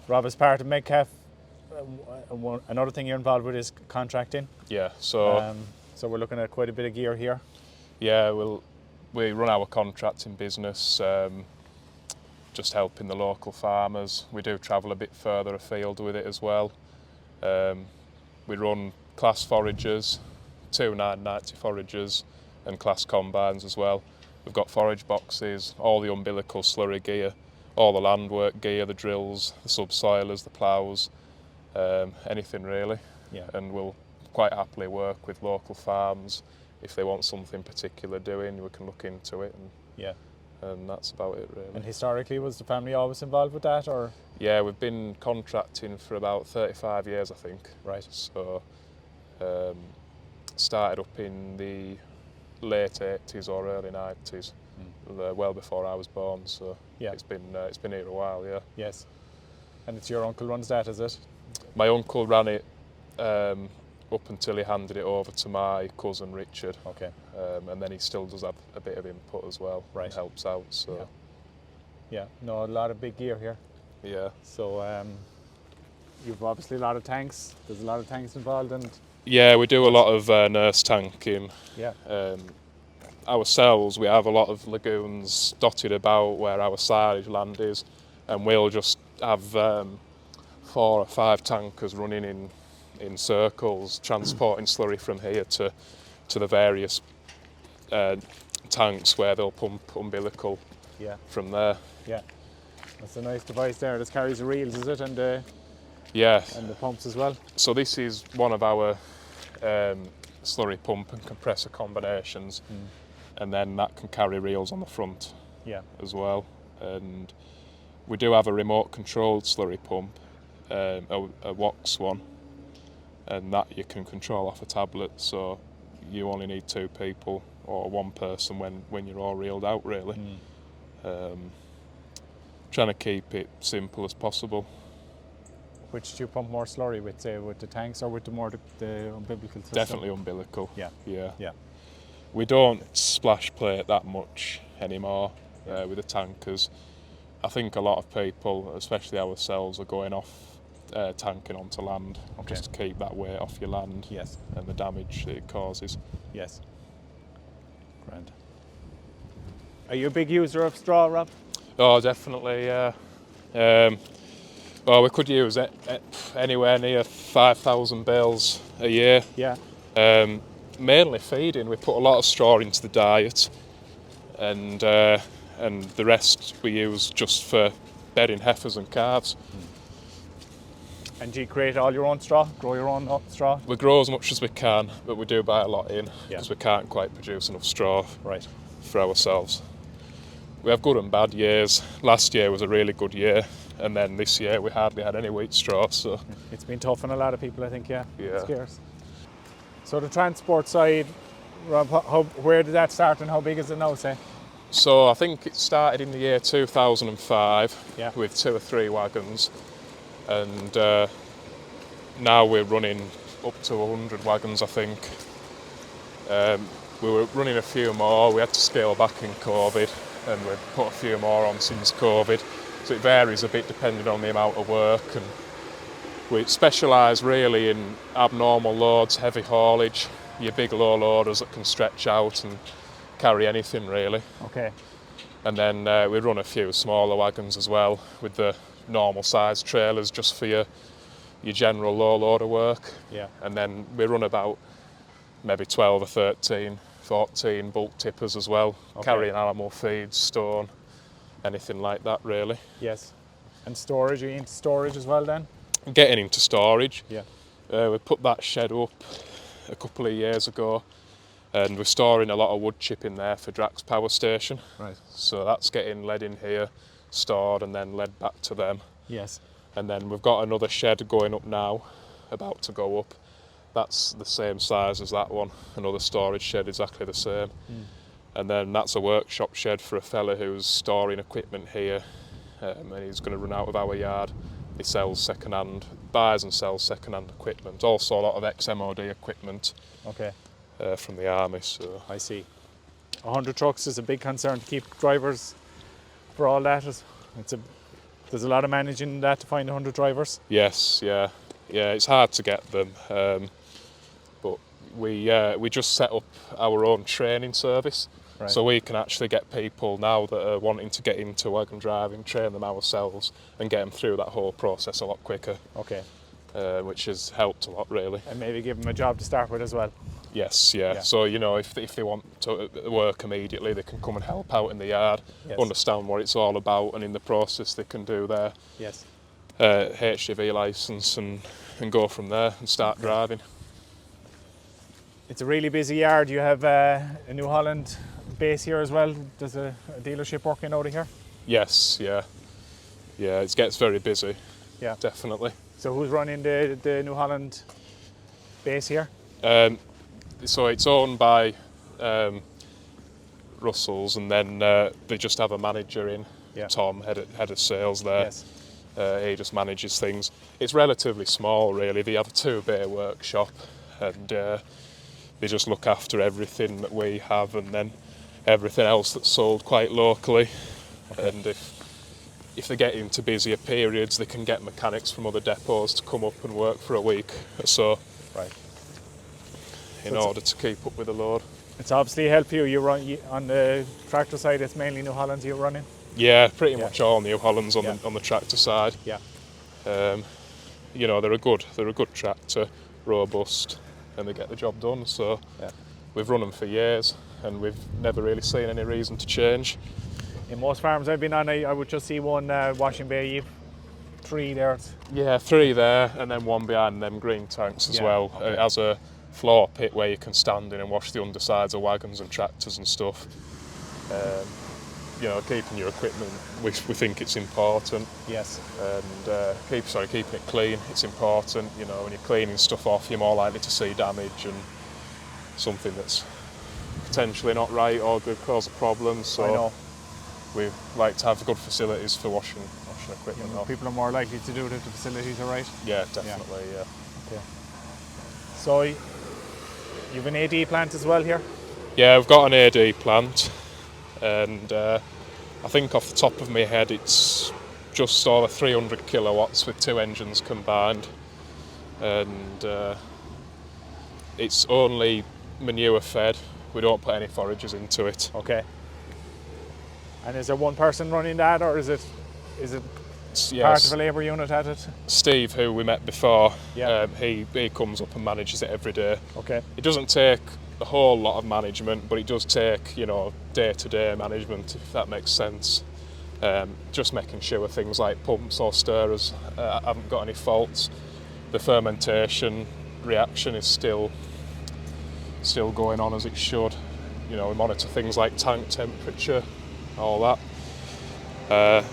Rob, as part of Metcalfe, another thing you're involved with is contracting. Yeah, so So we're looking at quite a bit of gear here. yeah, we run our contracting business, just helping the local farmers. We do travel a bit further afield with it as well. We run class foragers, 2 990 foragers, and class combines as well. We've got forage boxes, all the umbilical slurry gear, all the land work gear, the drills, the subsoilers, the ploughs, anything really. Yeah. And we'll quite happily work with local farms. If they want something particular doing, we can look into it, and that's about it really. And historically, was the family always involved with that, or? Yeah, we've been contracting for about 35 years, I think. Right. So, started up in the late 80s or early 90s, well before I was born. So Yeah. it's been here a while. Yeah. Yes. And it's your uncle runs that, is it? My uncle ran it up until he handed it over to my cousin Richard. Okay. And then he still does have a bit of input as well. Right. And helps out. So Yeah. No, a lot of big gear here. yeah. So you've obviously a lot of tanks. There's a lot of tanks involved, and Yeah, we do a lot of nurse tanking. yeah. Ourselves, we have a lot of lagoons dotted about where our silage land is, and we'll just have 4 or 5 tankers running in circles, transporting slurry from here to the various tanks where they'll pump umbilical Yeah. from there. Yeah. That's a nice device there. This carries the reels, is it, and the Yeah, pumps as well. so this is one of our slurry pump and compressor combinations, and then that can carry reels on the front Yeah. as well. And we do have a remote controlled slurry pump, a WOX one, and that you can control off a tablet, so you only need 2 people or 1 person when you're all reeled out really. Trying to keep it simple as possible. Which do you pump more slurry with, say, with the tanks or with the umbilical system? Definitely umbilical. Yeah. Yeah. We don't splash plate that much anymore with the tankers. I think a lot of people, especially ourselves, are going off tanking onto land, just to keep that weight off your land. Yes. And the damage that it causes. Yes. Grand. Are you a big user of straw, Rob? Oh, definitely, yeah. Well, we could use it anywhere near 5,000 bales a year. Yeah. Mainly feeding. We put a lot of straw into the diet, and the rest we use just for bedding heifers and calves. And do you create all your own straw? Grow your own straw? We grow as much as we can, but we do buy a lot in Yeah. because we can't quite produce enough straw Right. for ourselves. We have good and bad years. Last year was a really good year, and then this year we hardly had any wheat straw. So It's been tough on a lot of people, I think, yeah. Yeah. It's scarce. So the transport side, Rob, where did that start and how big is it now, say? I think it started in the year 2005 Yeah. with 2 or 3 wagons, and now we're running up to 100 wagons, I think. We were running a few more. We had to scale back in COVID, and we've put a few more on since COVID. So it varies a bit depending on the amount of work, and we specialise really in abnormal loads, heavy haulage, your big low loaders that can stretch out and carry anything really. Okay. And then we run a few smaller wagons as well with the normal size trailers just for your general low loader work. Yeah. And then we run about maybe 12 or 13, 14 bulk tippers as well, carrying animal feed, stone, anything like that really. Yes. And storage, are you into storage as well then? Getting into storage. Yeah. We put that shed up a couple of years ago, and we're storing a lot of wood chip in there for Drax Power Station. Right. So that's getting led in here, stored, and then led back to them. Yes. And then we've got another shed going up now, about to go up. That's the same size as that one, another storage shed exactly the same. And then that's a workshop shed for a fella who's storing equipment here, and he's going to run out of our yard. He sells second-hand, buys and sells second-hand equipment, also a lot of ex-MOD equipment Okay. from the army. So I see. 100 trucks is a big concern to keep drivers for all that. It's a There's a lot of managing that to find 100 drivers. Yes, yeah. It's hard to get them, but we just set up our own training service, Right. so we can actually get people now that are wanting to get into wagon driving, train them ourselves, and get them through that whole process a lot quicker. Okay. Which has helped a lot, really. And maybe give them a job to start with as well. Yes, yeah. So, if they want to work immediately, they can come and help out in the yard, Yes. understand what it's all about, and in the process they can do their Yes. HGV licence and go from there and start driving. It's a really busy yard. You have a New Holland base here as well. There's a dealership working out of here. Yes, yeah. It gets very busy. Yeah. Definitely. So who's running the New Holland base here? So it's owned by Russell's, and then they just have a manager in, Tom, head of sales there. Yes. He just manages things. It's relatively small, really. They have a 2-bay workshop, and they just look after everything that we have, and then everything else that's sold quite locally. Okay. And if they get into busier periods, they can get mechanics from other depots to come up and work for a week or so. Right. In order to keep up with the load. It's obviously helped you. On the tractor side, it's mainly New Hollands you're running? Yeah, pretty much all New Hollands on the tractor side. Yeah. They're a good tractor, robust, and they get the job done. So we've run them for years, and we've never really seen any reason to change. In most farms I've been on, I would just see one washing bay. You've 3 there. Yeah, 3 there, and then 1 behind them green tanks as well. Okay. It has a floor pit where you can stand in and wash the undersides of wagons and tractors and stuff. Keeping your equipment, we think it's important. Yes. And keeping it clean, it's important. When you're cleaning stuff off, you're more likely to see damage and something that's potentially not right or could cause a problem. So I know. We like to have good facilities for washing equipment off. People are more likely to do it if the facilities are right. Yeah, definitely. Yeah. Okay. So you've an AD plant as well here? Yeah, we've got an AD plant, and I think off the top of my head it's just over 300 kilowatts with 2 engines combined, and it's only manure fed. We don't put any foragers into it. Okay. And is there one person running that, or is it part of a labour unit at it? Steve, who we met before, he comes up and manages it every day. Okay. It doesn't take a whole lot of management, but it does take, day-to-day management, if that makes sense. Just making sure things like pumps or stirrers haven't got any faults. The fermentation reaction is still going on as it should. We monitor things like tank temperature, all that.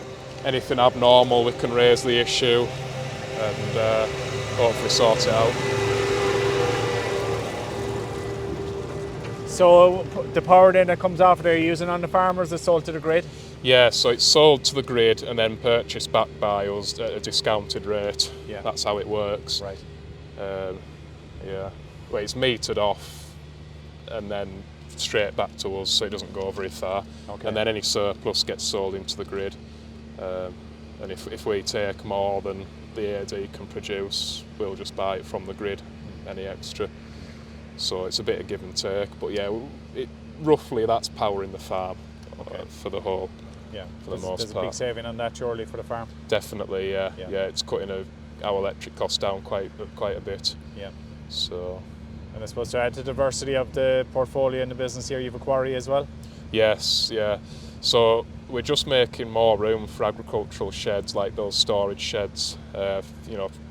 Anything abnormal, we can raise the issue and hopefully sort it out. So the power then that comes off there, you're using on the farmers, is sold to the grid? Yeah, so it's sold to the grid and then purchased back by us at a discounted rate. Yeah. That's how it works. Right. Well, it's metered off and then straight back to us, so it doesn't go very far. Okay. And then any surplus gets sold into the grid. And if we take more than the AD can produce, we'll just buy it from the grid, any extra. So it's a bit of give and take, but roughly that's powering the farm for the whole. Yeah, for the most part. There's a big saving on that surely for the farm. Definitely, yeah. It's cutting our electric costs down quite a bit. Yeah. So. And I suppose to add to the diversity of the portfolio in the business here, you've a quarry as well? Yes, yeah. So we're just making more room for agricultural sheds, like those storage sheds,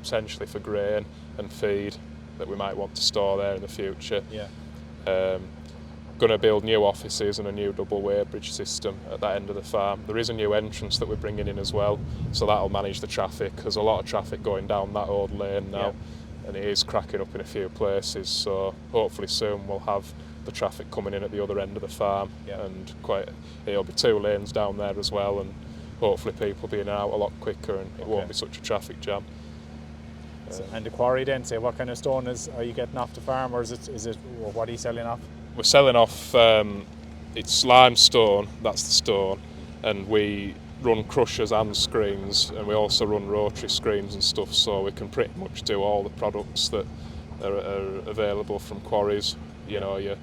essentially for grain and feed that we might want to store there in the future. Yeah. Going to build new offices and a new double weighbridge system at that end of the farm. There is a new entrance that we're bringing in as well, so that'll manage the traffic. There's a lot of traffic going down that old lane now, and it is cracking up in a few places, so hopefully soon we'll have the traffic coming in at the other end of the farm, and it'll be 2 lanes down there as well, and hopefully people being out a lot quicker and it won't be such a traffic jam. And the quarry then, say what kind of stone are you getting off the farm, or is it or what are you selling off? We're selling off, it's limestone, that's the stone, and we run crushers and screens, and we also run rotary screens and stuff, so we can pretty much do all the products that are available from quarries. You know, your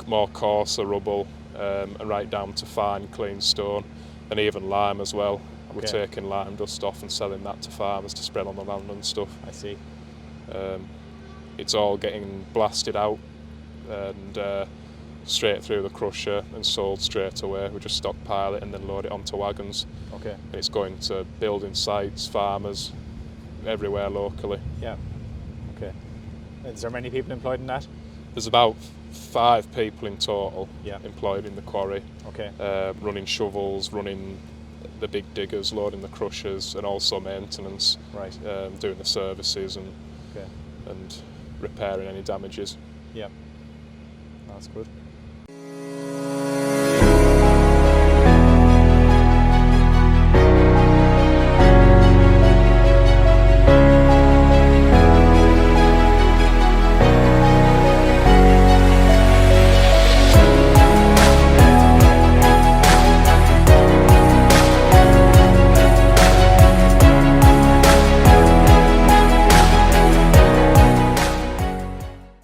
more coarser rubble, and right down to fine clean stone, and even lime as well. We're taking lime dust off and selling that to farmers to spread on the land and stuff. I see. It's all getting blasted out and straight through the crusher and sold straight away. We just stockpile it and then load it onto wagons. Okay. And it's going to building sites, farmers, everywhere locally. Yeah. Okay. Is there many people employed in that? There's about 5 people in total Yeah. employed in the quarry. Okay. Running shovels, running the big diggers, loading the crushers, and also maintenance. Right. Doing the services and Okay. and repairing any damages. Yeah. That's good.